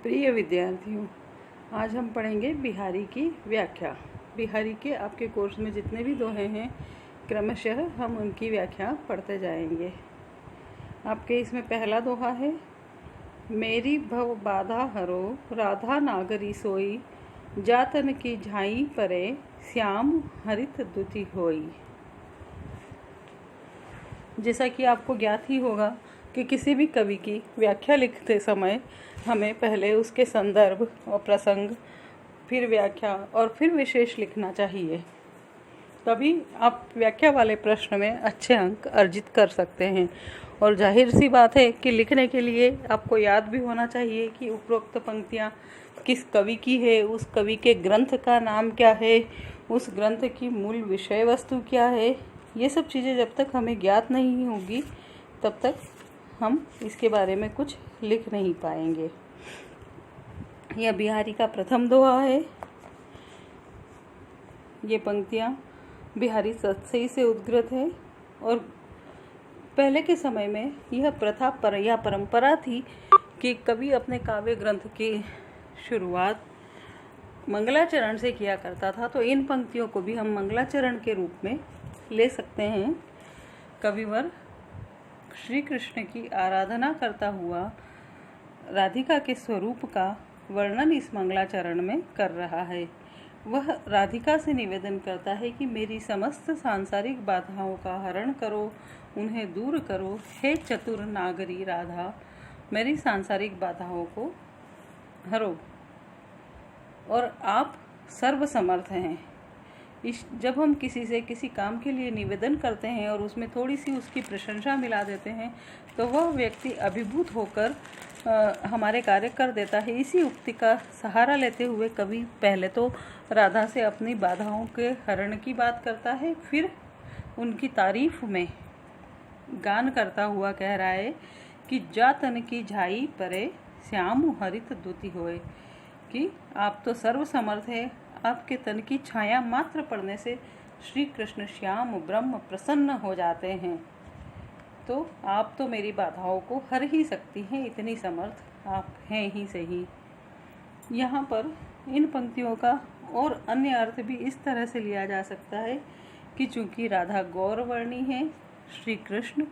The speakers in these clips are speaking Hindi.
प्रिय विद्यार्थियों, आज हम पढ़ेंगे बिहारी की व्याख्या। बिहारी के आपके कोर्स में जितने भी दोहे हैं, क्रमशः हम उनकी व्याख्या पढ़ते जाएंगे। आपके इसमें पहला दोहा है, मेरी भव बाधा हरो राधा नागरी सोई, जातन की झाई परे श्याम हरित दुति होई। जैसा कि आपको ज्ञात ही होगा कि किसी भी कवि की व्याख्या लिखते समय हमें पहले उसके संदर्भ और प्रसंग, फिर व्याख्या और फिर विशेष लिखना चाहिए। तभी आप व्याख्या वाले प्रश्न में अच्छे अंक अर्जित कर सकते हैं। और जाहिर सी बात है कि लिखने के लिए आपको याद भी होना चाहिए कि उपरोक्त पंक्तियाँ किस कवि की है, उस कवि के ग्रंथ का नाम क्या है, उस ग्रंथ की मूल विषय वस्तु क्या है। ये सब चीज़ें जब तक हमें ज्ञात नहीं होगी तब तक हम इसके बारे में कुछ लिख नहीं पाएंगे। यह बिहारी का प्रथम दोहा है। ये पंक्तियाँ बिहारी सतसई से उद्गृत है और पहले के समय में यह प्रथा या परंपरा थी कि कवि अपने काव्य ग्रंथ की शुरुआत मंगलाचरण से किया करता था। तो इन पंक्तियों को भी हम मंगलाचरण के रूप में ले सकते हैं। कविवर श्री कृष्ण की आराधना करता हुआ राधिका के स्वरूप का वर्णन इस मंगलाचरण में कर रहा है। वह राधिका से निवेदन करता है कि मेरी समस्त सांसारिक बाधाओं का हरण करो, उन्हें दूर करो। हे चतुर नागरी राधा, मेरी सांसारिक बाधाओं को हरो और आप सर्वसमर्थ हैं। जब हम किसी से किसी काम के लिए निवेदन करते हैं और उसमें थोड़ी सी उसकी प्रशंसा मिला देते हैं तो वह व्यक्ति अभिभूत होकर हमारे कार्य कर देता है। इसी उक्ति का सहारा लेते हुए कवि पहले तो राधा से अपनी बाधाओं के हरण की बात करता है, फिर उनकी तारीफ में गान करता हुआ कह रहा है कि जा तन की झाई परे श्याम हरित दुति होए, कि आप तो सर्वसमर्थ है, आपके तन की छाया मात्र पड़ने से श्री कृष्ण श्याम ब्रह्म प्रसन्न हो जाते हैं। तो आप तो मेरी बाधाओं को हर ही सकती हैं, इतनी समर्थ आप हैं ही सही। यहाँ पर इन पंक्तियों का और अन्य अर्थ भी इस तरह से लिया जा सकता है कि चूँकि राधा गौर वर्णी है, श्री कृष्ण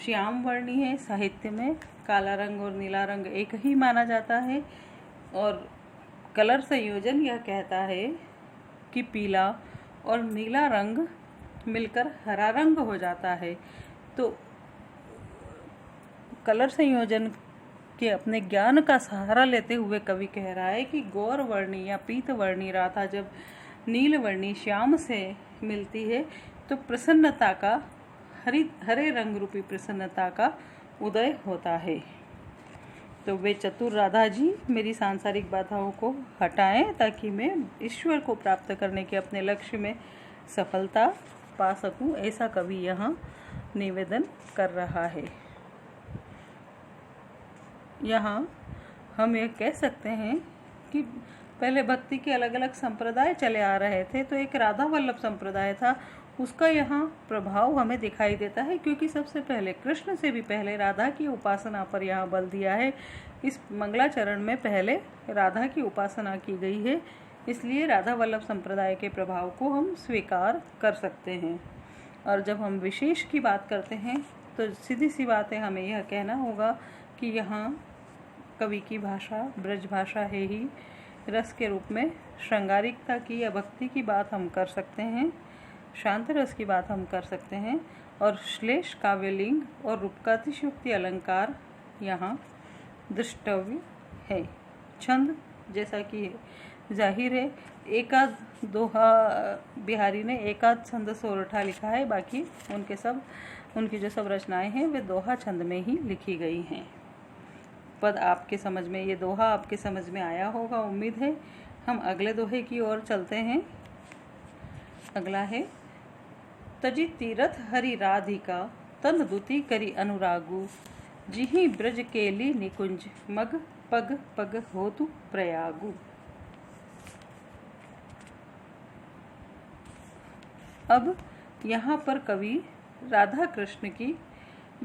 श्याम वर्णी है, साहित्य में काला रंग और नीला रंग एक ही माना जाता है और कलर संयोजन यह कहता है कि पीला और नीला रंग मिलकर हरा रंग हो जाता है। तो कलर संयोजन के अपने ज्ञान का सहारा लेते हुए कवि कह रहा है कि गौर वर्णी या पीत वर्णी राधा जब नील वर्णी श्याम से मिलती है तो प्रसन्नता का हरे रंग रूपी प्रसन्नता का उदय होता है। तो वे चतुर राधा जी मेरी सांसारिक बाधाओं को हटाएं ताकि मैं ईश्वर को प्राप्त करने के अपने लक्ष्य में सफलता पा सकूं, ऐसा कवि यहाँ निवेदन कर रहा है। यहाँ हम ये कह सकते हैं कि पहले भक्ति के अलग अलग संप्रदाय चले आ रहे थे, तो एक राधा वल्लभ संप्रदाय था, उसका यहाँ प्रभाव हमें दिखाई देता है क्योंकि सबसे पहले कृष्ण से भी पहले राधा की उपासना पर यहाँ बल दिया है। इस मंगलाचरण में पहले राधा की उपासना की गई है, इसलिए राधा वल्लभ संप्रदाय के प्रभाव को हम स्वीकार कर सकते हैं। और जब हम विशेष की बात करते हैं तो सीधी सी बात है, हमें यह कहना होगा कि यहाँ कवि की भाषा ब्रज भाषा है ही। रस के रूप में श्रृंगारिकता की या भक्ति की बात हम कर सकते हैं, शांत रस की बात हम कर सकते हैं और श्लेष काव्यलिंग और रूपकातिशयोक्ति अलंकार यहाँ दृष्टव्य है। छंद जैसा कि जाहिर है एकाध दोहा बिहारी ने एकाध छंद सोरठा लिखा है, बाकी उनकी जो सब रचनाएं हैं वे दोहा छंद में ही लिखी गई हैं। पद आपके समझ में, ये दोहा आपके समझ में आया होगा उम्मीद है। हम अगले दोहे की ओर चलते हैं। अगला है, तजी तीरथ हरि राधिका तन दुति करी अनुरागु, जिहि ब्रज केली निकुंज मग पग पग होतु प्रयागु। अब यहाँ पर कवि राधा कृष्ण की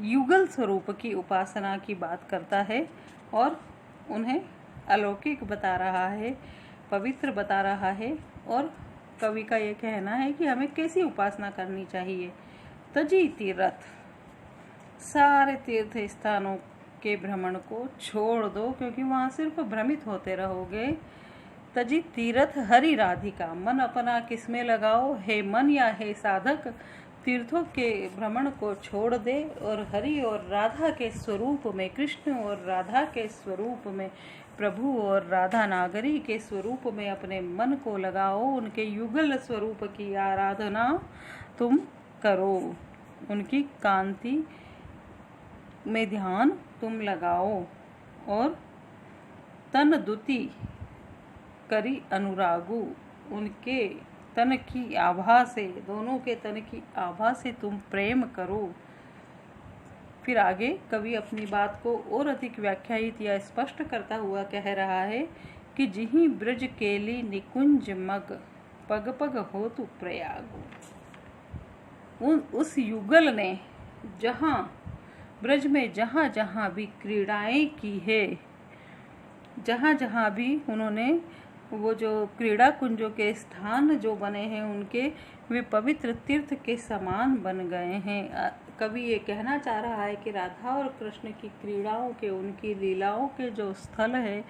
युगल स्वरूप की उपासना की बात करता है और उन्हें अलौकिक बता रहा है, पवित्र बता रहा है। और कवि का ये कहना है कि हमें कैसी उपासना करनी चाहिए। तजी तीर्थ, सारे तीर्थ स्थानों के भ्रमण को छोड़ दो, क्योंकि वहाँ सिर्फ भ्रमित होते रहोगे। तजी तीर्थ हरि राधिका, मन अपना किसमें लगाओ, हे मन या हे साधक, तीर्थों के भ्रमण को छोड़ दे और हरि और राधा के स्वरूप में, कृष्ण और राधा के स्वरूप में, प्रभु और राधा नागरी के स्वरूप में अपने मन को लगाओ। उनके युगल स्वरूप की आराधना तुम करो, उनकी कांति में ध्यान तुम लगाओ और तन दुति करी अनुरागु, उनके तन की आभा से, दोनों के तन की आभा से तुम प्रेम करो। फिर आगे कवि अपनी बात को और अधिक व्याख्यायित या स्पष्ट करता हुआ कह रहा है कि जिहि ब्रज केली निकुंज मग, पग पग हो तु प्रयाग। उस युगल ने जहाँ ब्रज में जहाँ जहाँ भी क्रीड़ाएं की है, जहाँ जहाँ भी उन्होंने वो जो क्रीड़ा कुंजों के स्थान जो बने हैं उनके, वे पवित्र तीर्थ के समान बन गए हैं। कवि ये कहना चाह रहा है कि राधा और कृष्ण की क्रीड़ाओं के, उनकी लीलाओं के जो स्थल है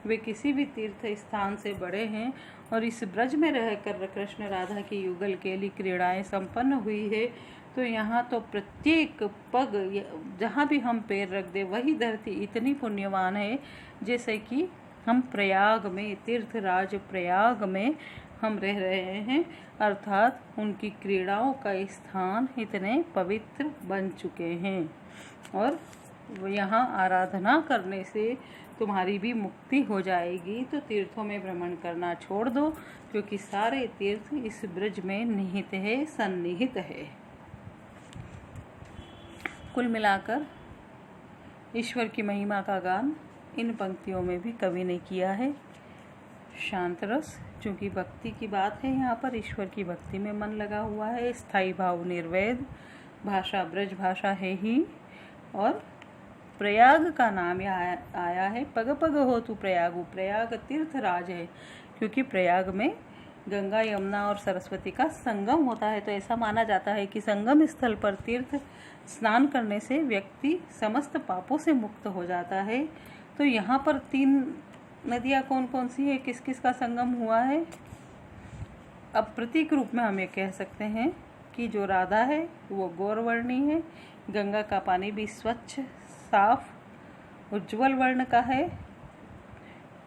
वे किसी भी तीर्थ स्थान से बड़े हैं। और इस ब्रज में रहकर कृष्ण राधा की युगल केली क्रीड़ाएं संपन्न हुई है। तो यहाँ तो प्रत्येक पग जहाँ भी हम पैर रख दे वही धरती इतनी पुण्यवान है, जैसे कि हम प्रयाग में, तीर्थराज प्रयाग में हम रह रहे हैं, अर्थात उनकी क्रीड़ाओं का स्थान इतने पवित्र बन चुके हैं। और यहाँ आराधना करने से तुम्हारी भी मुक्ति हो जाएगी। तो तीर्थों में भ्रमण करना छोड़ दो, क्योंकि सारे तीर्थ इस ब्रज में निहित है, सन्निहित है। कुल मिलाकर ईश्वर की महिमा का गान इन पंक्तियों में भी कवि ने किया है। शांत रस, चूँकि भक्ति की बात है, यहाँ पर ईश्वर की भक्ति में मन लगा हुआ है। स्थायी भाव निर्वेद, भाषा ब्रज भाषा है ही। और प्रयाग का नाम आया है, पग पग हो तु प्रयागु, प्रयाग तीर्थराज है, क्योंकि प्रयाग में गंगा यमुना और सरस्वती का संगम होता है। तो ऐसा माना जाता है कि संगम स्थल पर तीर्थ स्नान करने से व्यक्ति समस्त पापों से मुक्त हो जाता है। तो यहाँ पर 3 नदियाँ कौन कौन सी है, किस किस का संगम हुआ है? अब प्रतीक रूप में हम ये कह सकते हैं कि जो राधा है वो गौरवर्णी है, गंगा का पानी भी स्वच्छ, साफ, उज्ज्वल वर्ण का है,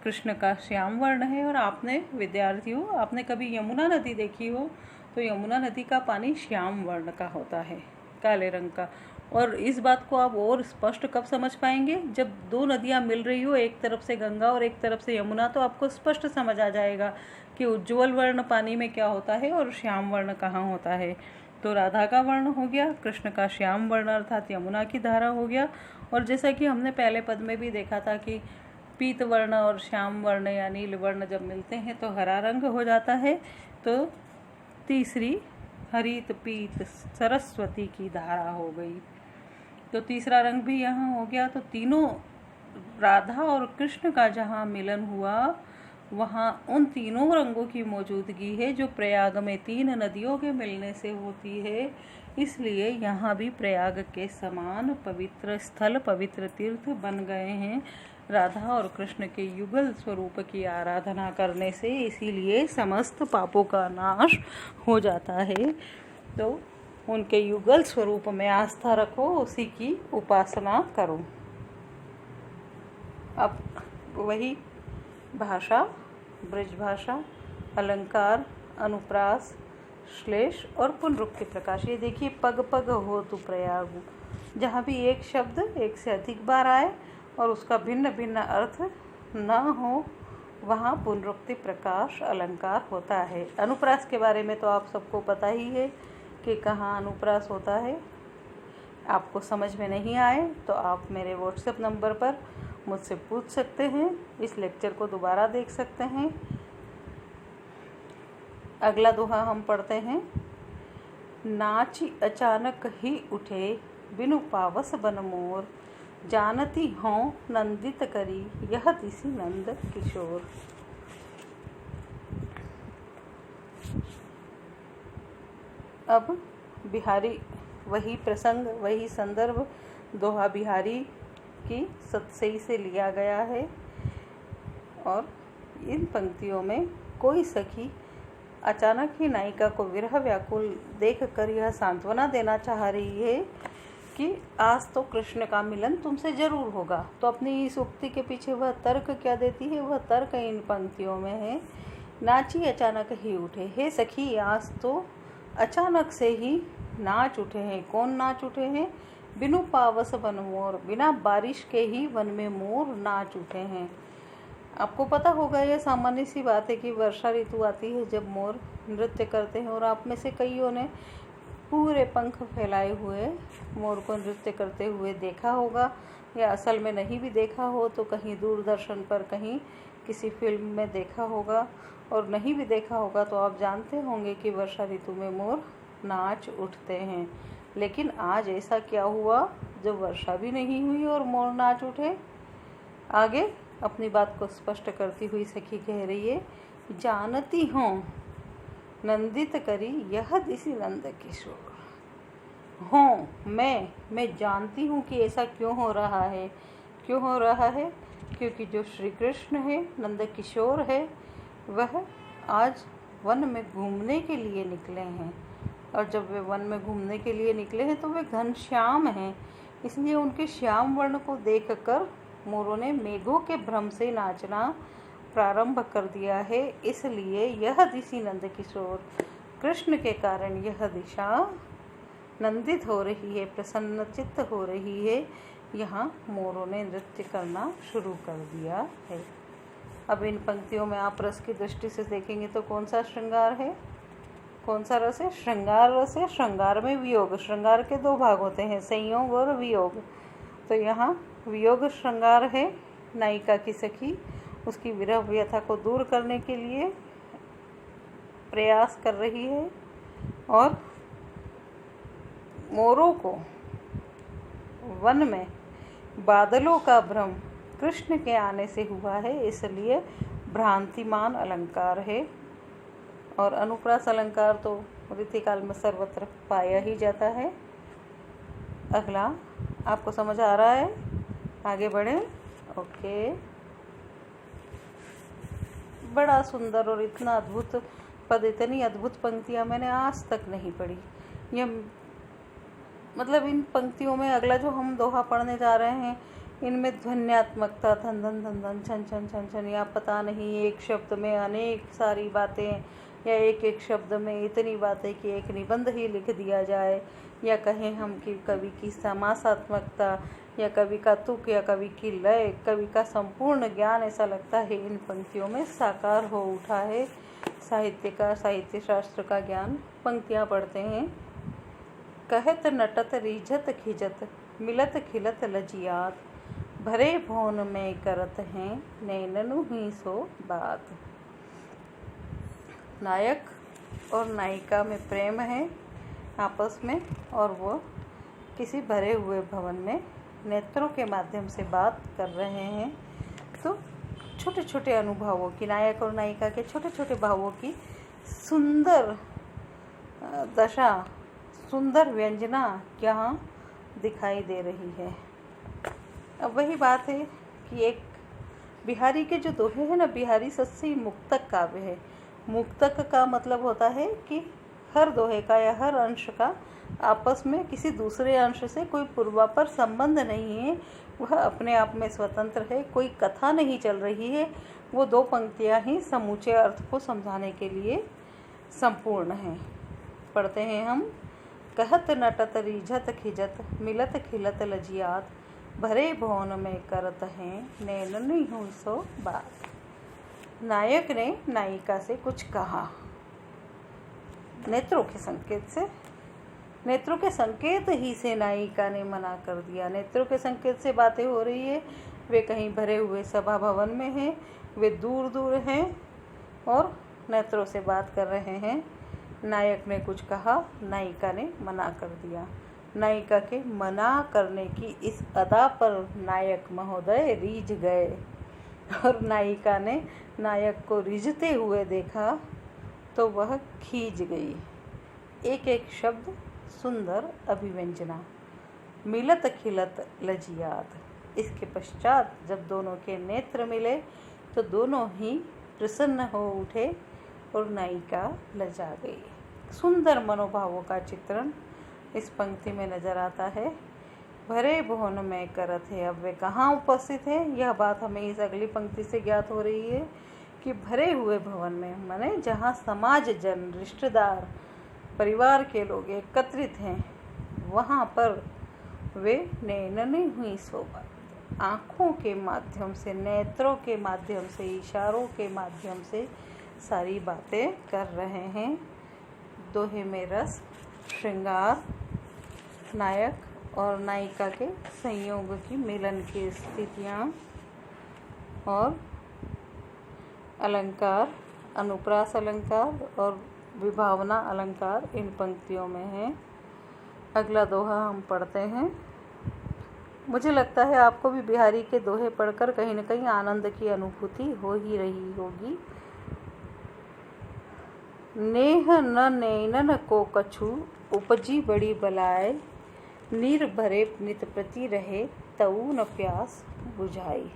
कृष्ण का श्याम वर्ण है। और आपने विद्यार्थियों, आपने कभी यमुना नदी देखी हो तो यमुना नदी का पानी श्याम वर्ण का होता है, काले रंग का। और इस बात को आप और स्पष्ट कब समझ पाएंगे? जब 2 नदियाँ मिल रही हो, एक तरफ से गंगा और एक तरफ से यमुना, तो आपको स्पष्ट समझ आ जाएगा कि उज्ज्वल वर्ण पानी में क्या होता है और श्याम वर्ण कहाँ होता है। तो राधा का वर्ण हो गया, कृष्ण का श्याम वर्ण अर्थात यमुना की धारा हो गया। और जैसा कि हमने पहले पद में भी देखा था कि पीत वर्ण और श्याम वर्ण या नील वर्ण जब मिलते हैं तो हरा रंग हो जाता है। तो तीसरी हरित पीत सरस्वती की धारा हो गई। तो तीसरा रंग भी यहाँ हो गया। तो तीनों राधा और कृष्ण का जहाँ मिलन हुआ वहाँ उन तीनों रंगों की मौजूदगी है जो प्रयाग में 3 नदियों के मिलने से होती है। इसलिए यहाँ भी प्रयाग के समान पवित्र स्थल, पवित्र तीर्थ बन गए हैं राधा और कृष्ण के युगल स्वरूप की आराधना करने से। इसीलिए समस्त पापों का नाश हो जाता है। तो उनके युगल स्वरूप में आस्था रखो, उसी की उपासना करो। अब वही भाषा, ब्रज भाषा, अलंकार, अनुप्रास, श्लेष और पुनरुक्ति प्रकाश। ये देखिए, पग पग हो तु प्रयागु, जहाँ भी एक शब्द एक से अधिक बार आए और उसका भिन्न भिन्न अर्थ न हो, वहाँ पुनरुक्ति प्रकाश अलंकार होता है। अनुप्रास के बारे में तो आप सबको पता ही है कि कहाँ अनुप्रास होता है। आपको समझ में नहीं आए तो आप मेरे व्हाट्सएप नंबर पर मुझसे पूछ सकते हैं, इस लेक्चर को दोबारा देख सकते हैं। अगला दोहा हम पढ़ते हैं। नाची अचानक ही उठे बिनु पावस बन मोर, जानती हों नंदित करी यह दिसी नंद किशोर। अब बिहारी वही प्रसंग, वही संदर्भ दोहा बिहारी की सतसई से लिया गया है। और इन पंक्तियों में कोई सखी अचानक ही नायिका को विरह व्याकुल देखकर यह सांत्वना देना चाह रही है कि आज तो कृष्ण का मिलन तुमसे जरूर होगा। तो अपनी इस उक्ति के पीछे वह तर्क क्या देती है? वह तर्क इन पंक्तियों में है, नाची अचानक ही उठे, हे सखी आज तो अचानक से ही नाच उठे हैं। कौन नाच उठे हैं? बिनु पावस वन मोर, बिना बारिश के ही वन में मोर नाच उठे हैं। आपको पता होगा, यह सामान्य सी बात है कि वर्षा ऋतु आती है जब मोर नृत्य करते हैं। और आप में से कईयों ने पूरे पंख फैलाए हुए मोर को नृत्य करते हुए देखा होगा, या असल में नहीं भी देखा हो तो कहीं दूरदर्शन पर, कहीं किसी फिल्म में देखा होगा। और नहीं भी देखा होगा तो आप जानते होंगे कि वर्षा ऋतु में मोर नाच उठते हैं। लेकिन आज ऐसा क्या हुआ जो वर्षा भी नहीं हुई और मोर नाच उठे? आगे अपनी बात को स्पष्ट करती हुई सखी कह रही है, जानती हों नंदित करी यह दिसी नंद किशोर। हों, मैं जानती हूँ कि ऐसा क्यों हो रहा है। क्यों हो रहा है? क्योंकि जो श्री कृष्ण है, नंद किशोर है, वह आज वन में घूमने के लिए निकले हैं। और जब वे वन में घूमने के लिए निकले हैं तो वे घनश्याम हैं। इसलिए उनके श्याम वर्ण को देखकर मोरों ने मेघों के भ्रम से नाचना प्रारंभ कर दिया है। इसलिए यह दिसी नंद किशोर, कृष्ण के कारण यह दिशा नंदित हो रही है, प्रसन्नचित्त हो रही है। यहाँ मोरों ने नृत्य करना शुरू कर दिया है। अब इन पंक्तियों में आप रस की दृष्टि से देखेंगे तो कौन सा श्रृंगार है, कौन सा रस है? श्रृंगार रस है। श्रृंगार में वियोग, श्रृंगार के दो भाग होते हैं, संयोग और वियोग। तो यहाँ वियोग श्रृंगार है। नायिका की सखी उसकी विरह व्यथा को दूर करने के लिए प्रयास कर रही है। और मोरों को वन में बादलों का भ्रम कृष्ण के आने से हुआ है, इसलिए भ्रांतिमान अलंकार है। और अनुप्रास अलंकार तो रीतिकाल में सर्वत्र पाया ही जाता है। अगला आपको समझ आ रहा है? आगे बढ़े। ओके, बड़ा सुंदर और इतना अद्भुत पद, इतनी अद्भुत पंक्तियां मैंने आज तक नहीं पढ़ी। ये मतलब इन पंक्तियों में अगला जो हम दोहा पढ़ने जा रहे हैं, इनमें ध्वन्यात्मकता, धन धन धन धन, छन छन छन छन, या पता नहीं एक शब्द में अनेक सारी बातें, या एक एक शब्द में इतनी बातें कि एक निबंध ही लिख दिया जाए, या कहें हम कि कवि की समासात्मकता, या कवि का तुक, या कवि की लय, कवि का संपूर्ण ज्ञान ऐसा लगता है इन पंक्तियों में साकार हो उठा है। साहित्य का, साहित्य शास्त्र का ज्ञान पंक्तियाँ पढ़ते हैं। कहत नटत रिझत खिजत, मिलत खिलत लजियात, भरे भौन में करत हैं नैननु ही सो बात। नायक और नायिका में प्रेम है आपस में, और वो किसी भरे हुए भवन में नेत्रों के माध्यम से बात कर रहे हैं। तो छोटे छोटे अनुभवों की, नायक और नायिका के छोटे छोटे भावों की सुंदर दशा, सुंदर व्यंजना यहाँ दिखाई दे रही है। अब वही बात है कि एक बिहारी के जो दोहे हैं ना, बिहारी सच्ची मुक्तक काव्य है। मुक्तक का मतलब होता है कि हर दोहे का या हर अंश का आपस में किसी दूसरे अंश से कोई पूर्वापर संबंध नहीं है, वह अपने आप में स्वतंत्र है, कोई कथा नहीं चल रही है। वो दो पंक्तियाँ ही समूचे अर्थ को समझाने के लिए संपूर्ण हैं। पढ़ते हैं हम। कहत नटत रिझत खिजत, मिलत खिलत लजियात, भरे भौन में करत हैं नैननु ही सो बात। नायक ने नायिका से कुछ कहा, नेत्रों के संकेत से, नेत्रों के संकेत ही से नायिका ने मना कर दिया। नेत्रों के संकेत से बातें हो रही है। वे कहीं भरे हुए सभा भवन में हैं, वे दूर दूर हैं और नेत्रों से बात कर रहे हैं। नायक ने कुछ कहा, नायिका ने मना कर दिया। नायिका के मना करने की इस अदा पर नायक महोदय रीझ गए और नायिका ने नायक को रिझते हुए देखा तो वह खींच गई। एक एक शब्द सुंदर अभिव्यंजना, मिलत खिलत लजियात। इसके पश्चात जब दोनों के नेत्र मिले तो दोनों ही प्रसन्न हो उठे और नायिका लजा गई। सुंदर मनोभावों का चित्रण इस पंक्ति में नजर आता है। भरे भुवन में करत है, अब वे कहाँ उपस्थित है, यह बात हमें इस अगली पंक्ति से ज्ञात हो रही है कि भरे हुए भवन में माने जहाँ समाज जन, रिश्तेदार, परिवार के लोग एकत्रित हैं, वहाँ पर वे नैननी हुई शोभा, आँखों के माध्यम से, नेत्रों के माध्यम से, इशारों के माध्यम से सारी बातें कर रहे हैं। दोहे में रस, श्रृंगार, नायक और नायिका के संयोग की मिलन की स्थितियाँ और अलंकार, अनुप्रास अलंकार और विभावना अलंकार इन पंक्तियों में है। अगला दोहा हम पढ़ते हैं। मुझे लगता है आपको भी बिहारी के दोहे पढ़कर कहीं न कहीं आनंद की अनुभूति हो ही रही होगी। नेह न नैनन को कछु उपजी बड़ी बलाय, नीर भरे नित प्रति रहे तऊ न प्यास बुझाई।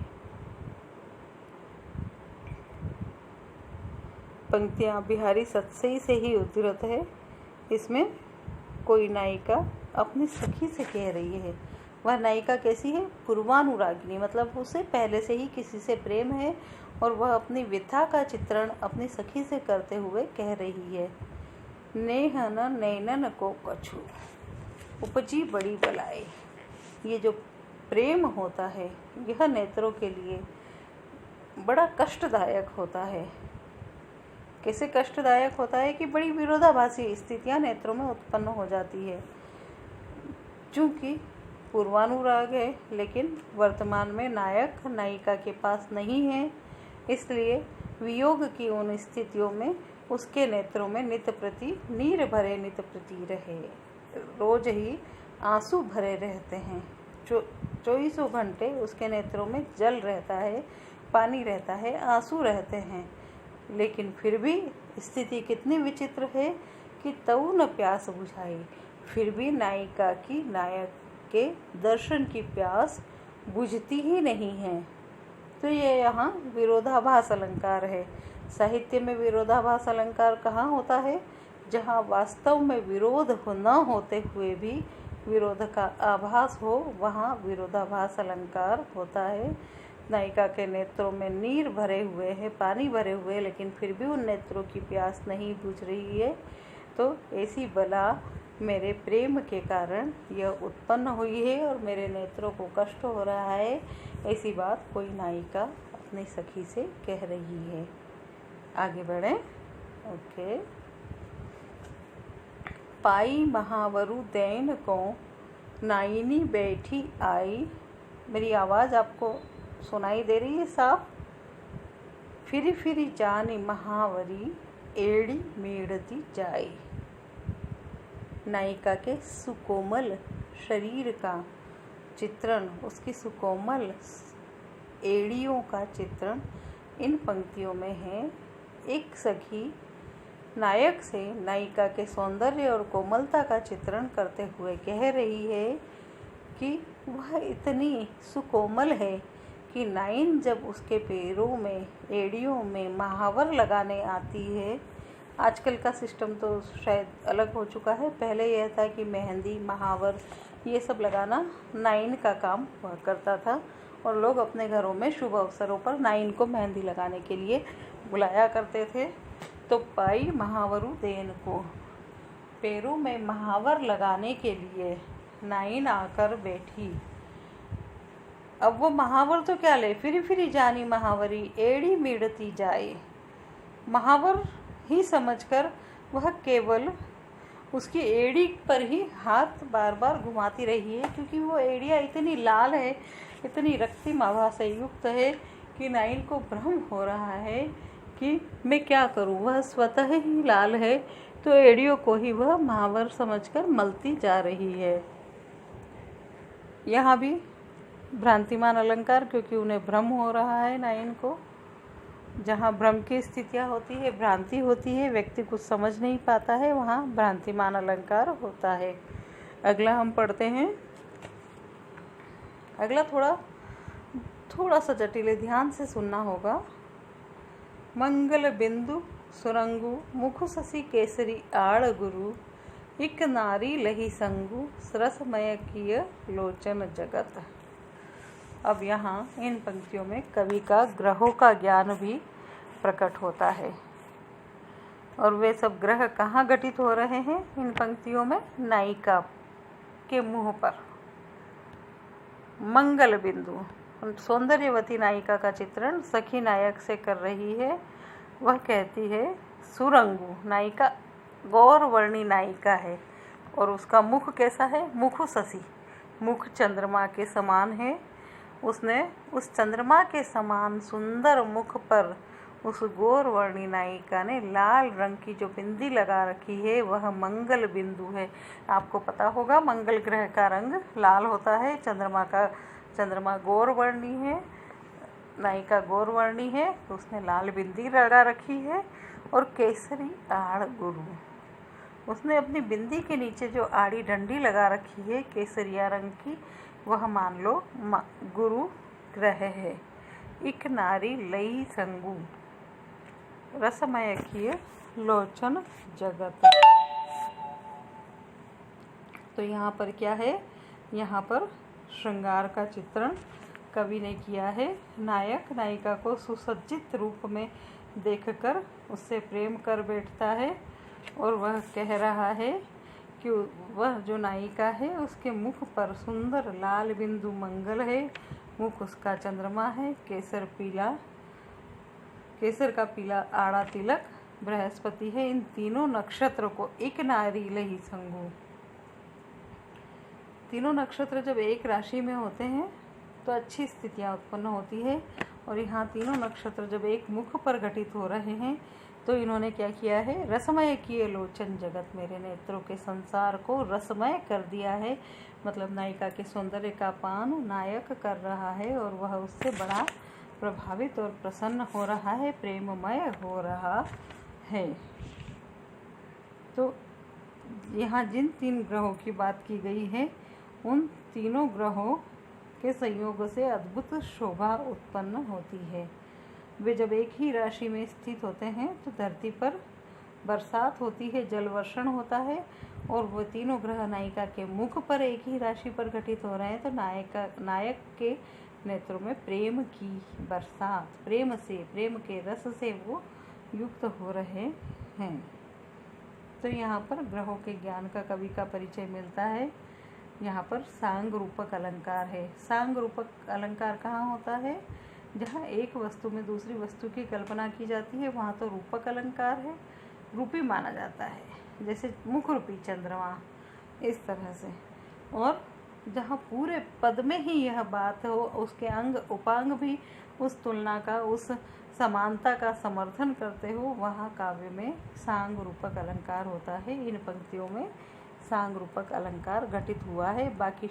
पंक्तियाँ बिहारी सतसई से ही उद्धृत है। इसमें कोई नायिका अपनी सखी से कह रही है। वह नायिका कैसी है? पूर्वानुरागिनी, मतलब उसे पहले से ही किसी से प्रेम है और वह अपनी व्यथा का चित्रण अपनी सखी से करते हुए कह रही है। नेह न नैनन को कछु उपजी बड़ी बलाए। ये जो प्रेम होता है यह नेत्रों के लिए बड़ा कष्टदायक होता है। कैसे कष्टदायक होता है कि बड़ी विरोधाभासी स्थितियां नेत्रों में उत्पन्न हो जाती है। चूँकि पूर्वानुराग है लेकिन वर्तमान में नायक नायिका के पास नहीं है, इसलिए वियोग की उन स्थितियों में उसके नेत्रों में नित प्रति नीर भरे नित प्रति रहे, रोज ही आंसू भरे रहते हैं। 24 घंटे उसके नेत्रों में जल रहता है, पानी रहता है, आंसू रहते हैं। लेकिन फिर भी स्थिति कितनी विचित्र है कि तऊ न प्यास बुझाई, फिर भी नायिका की नायक के दर्शन की प्यास बुझती ही नहीं है। तो ये यहाँ विरोधाभास अलंकार है। साहित्य में विरोधाभास अलंकार कहाँ होता है? जहाँ वास्तव में विरोध न होते हुए भी विरोध का आभास हो, वहाँ विरोधाभास अलंकार होता है। नायिका के नेत्रों में नीर भरे हुए हैं, पानी भरे हुए, लेकिन फिर भी उन नेत्रों की प्यास नहीं बुझ रही है। तो ऐसी बला मेरे प्रेम के कारण यह उत्पन्न हुई है और मेरे नेत्रों को कष्ट हो रहा है, ऐसी बात कोई नायिका अपनी सखी से कह रही है। आगे बढ़ें। ओके। पाई महावरु दैन को नाइनी बैठी आई। मेरी आवाज़ आपको सुनाई दे रही है साफ? फिरी फिरी जानी महावरी एड़ी मेड़ती जाए। नायिका के सुकोमल शरीर का चित्रण, उसकी सुकोमल एड़ियों का चित्रण इन पंक्तियों में है। एक सखी नायक से नायिका के सौंदर्य और कोमलता का चित्रण करते हुए कह रही है कि वह इतनी सुकोमल है कि नाइन जब उसके पैरों में, एड़ियों में महावर लगाने आती है। आजकल का सिस्टम तो शायद अलग हो चुका है। पहले यह था कि मेहंदी, महावर ये सब लगाना नाइन का काम हुआ करता था और लोग अपने घरों में शुभ अवसरों पर नाइन को मेहंदी लगाने के लिए बुलाया करते थे। तो पाई महावरु देन को, पैरों में महावर लगाने के लिए नाइन आकर बैठी। अब वो महावर तो क्या ले, फिरी फिरी जानी महावरी एड़ी मिड़ती जाए। महावर ही समझकर वह केवल उसकी एड़ी पर ही हाथ बार बार घुमाती रही है, क्योंकि वो एड़िया इतनी लाल है, इतनी रक्तिम आभा से युक्त है कि नाइन को भ्रम हो रहा है कि मैं क्या करूं। वह स्वतः ही लाल है तो एड़ियों को ही वह महावर समझकर मलती जा रही है। यहाँ भी भ्रांतिमान अलंकार, क्योंकि उन्हें भ्रम हो रहा है नायन को। जहाँ भ्रम की स्थितियाँ होती है, भ्रांति होती है, व्यक्ति कुछ समझ नहीं पाता है, वहाँ भ्रांतिमान अलंकार होता है। अगला हम पढ़ते हैं। अगला थोड़ा सा जटिल है, ध्यान से सुनना होगा। मंगल बिंदु सुरंगु मुख शशि केसरी आड़ गुरु, इक नारी लही संगु सरसमय किय लोचन जगत। अब यहाँ इन पंक्तियों में कवि का ग्रहों का ज्ञान भी प्रकट होता है। और वे सब ग्रह कहाँ घटित हो रहे हैं इन पंक्तियों में? नायिका के मुंह पर। मंगल बिंदु, सौंदर्यवती नायिका का चित्रण सखी नायक से कर रही है। वह कहती है सुरंगु, नायिका गौरवर्णी नायिका है और उसका मुख कैसा है? मुख शशि, मुख चंद्रमा के समान है। उसने उस चंद्रमा के समान सुंदर मुख पर उस गौरवर्णी नायिका ने लाल रंग की जो बिंदी लगा रखी है, वह मंगल बिंदु है। आपको पता होगा मंगल ग्रह का रंग लाल होता है। चंद्रमा गौरवर्णी है, नायिका गौरवर्णी है, तो उसने लाल बिंदी लगा रखी है। और केसरी आड़ गुरु, उसने अपनी बिंदी के नीचे जो आड़ी डंडी लगा रखी है केसरिया रंग की, वह मान लो गुरु ग्रह है। इक नारी लई संगु रसमय किए लोचन जगत। तो यहाँ पर क्या है? यहाँ पर श्रृंगार का चित्रण कवि ने किया है। नायक नायिका को सुसज्जित रूप में देखकर उससे प्रेम कर बैठता है और वह कह रहा है कि वह जो नायिका है उसके मुख पर सुंदर लाल बिंदु मंगल है, मुख उसका चंद्रमा है, केसर का पीला आड़ा तिलक बृहस्पति है। इन तीनों नक्षत्र को एक नारी लही संगु, तीनों नक्षत्र जब एक राशि में होते हैं तो अच्छी स्थितियाँ उत्पन्न होती है। और यहाँ तीनों नक्षत्र जब एक मुख पर घटित हो रहे हैं तो इन्होंने क्या किया है? रसमय किए लोचन जगत, मेरे नेत्रों के संसार को रसमय कर दिया है। मतलब नायिका के सौंदर्य का पान नायक कर रहा है और वह उससे बड़ा प्रभावित और प्रसन्न हो रहा है, प्रेममय हो रहा है। तो यहाँ जिन 3 ग्रहों की बात की गई है, उन तीनों ग्रहों के संयोग से अद्भुत शोभा उत्पन्न होती है। वे जब एक ही राशि में स्थित होते हैं तो धरती पर बरसात होती है, जल वर्षण होता है। और वो तीनों ग्रह नायिका के मुख पर एक ही राशि पर घटित हो रहे हैं तो नायक के नेत्रों में प्रेम की बरसात, प्रेम के रस से वो युक्त हो रहे हैं। तो यहाँ पर ग्रहों के ज्ञान का कवि का परिचय मिलता है। यहाँ पर सांग रूपक अलंकार है। सांग रूपक अलंकार कहाँ होता है? जहाँ एक वस्तु में दूसरी वस्तु की कल्पना की जाती है, वहाँ तो रूपक अलंकार है, रूपी माना जाता है, जैसे मुख रूपी चंद्रमा, इस तरह से। और जहाँ पूरे पद में ही यह बात हो, उसके अंग उपांग भी उस तुलना का, उस समानता का समर्थन करते हो, वहाँ काव्य में सांग रूपक अलंकार होता है। इन पंक्तियों में सांग रूपक अलंकार घटित हुआ है। बाकी